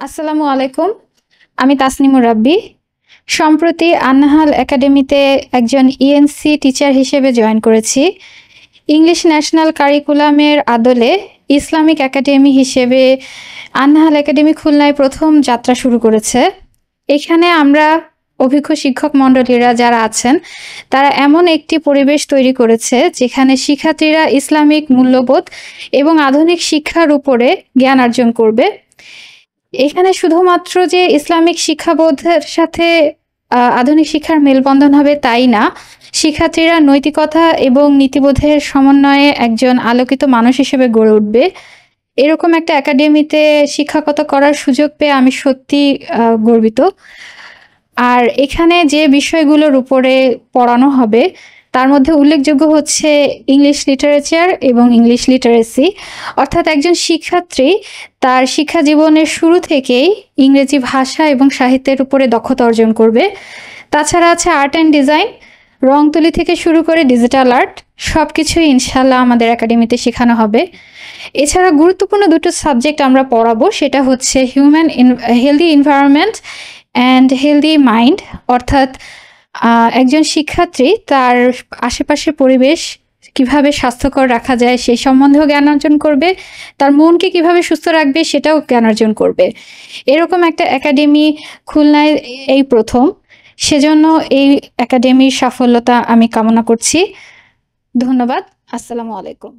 আসসালামু আলাইকুম। আমি তাসনিমুর রাব্বি। সম্প্রতি আন্নাহাল একাডেমিতে একজন ইএনসি টিচার হিসেবে জয়েন করেছি। ইংলিশ ন্যাশনাল কারিকুলামের আদলে ইসলামিক একাডেমি হিসেবে আন্নাহাল একাডেমি খুলনায় প্রথম যাত্রা শুরু করেছে। এখানে আমরা অভিজ্ঞ শিক্ষক মণ্ডলীরা যারা আছেন তারা এমন একটি পরিবেশ তৈরি করেছে যেখানে শিক্ষার্থীরা ইসলামিক মূল্যবোধ এবং আধুনিক শিক্ষার উপরে জ্ঞান অর্জন করবে। এখানে শুধুমাত্র যে ইসলামিক শিক্ষাবোধের সাথে আধুনিক শিক্ষার মেলবন্ধন হবে তাই না, শিক্ষার্থীরা নৈতিকতা এবং নীতিবোধের সমন্বয়ে একজন আলোকিত মানুষ হিসেবে গড়ে উঠবে। এরকম একটা একাডেমিতে শিক্ষকতা করার সুযোগ পেয়ে আমি সত্যি গর্বিত। আর এখানে যে বিষয়গুলোর উপরে পড়ানো হবে তার মধ্যে উল্লেখযোগ্য হচ্ছে ইংলিশ লিটারেচার এবং ইংলিশ লিটারেসি, অর্থাৎ একজন শিক্ষার্থী তার শিক্ষা জীবনের শুরু থেকেই ইংরেজি ভাষা এবং সাহিত্যের উপরে দক্ষতা অর্জন করবে। তাছাড়া আছে আর্ট অ্যান্ড ডিজাইন, রং তুলি থেকে শুরু করে ডিজিটাল আর্ট, সব কিছুই ইনশাল্লাহ আমাদের একাডেমিতে শেখানো হবে। এছাড়া গুরুত্বপূর্ণ দুটো সাবজেক্ট আমরা পড়াবো, সেটা হচ্ছে healthy environment and healthy mind, অর্থাৎ একজন শিক্ষার্থী তার আশেপাশের পরিবেশ কিভাবে স্বাস্থ্যকর রাখা যায় সেই সম্বন্ধেও জ্ঞান অর্জন করবে, তার মনকে কিভাবে সুস্থ রাখবে সেটাও জ্ঞান অর্জন করবে। এরকম একটা একাডেমি খুলনায় এই প্রথম, সেজন্য এই একাডেমির সাফল্যতা আমি কামনা করছি। ধন্যবাদ। আসসালামু আলাইকুম।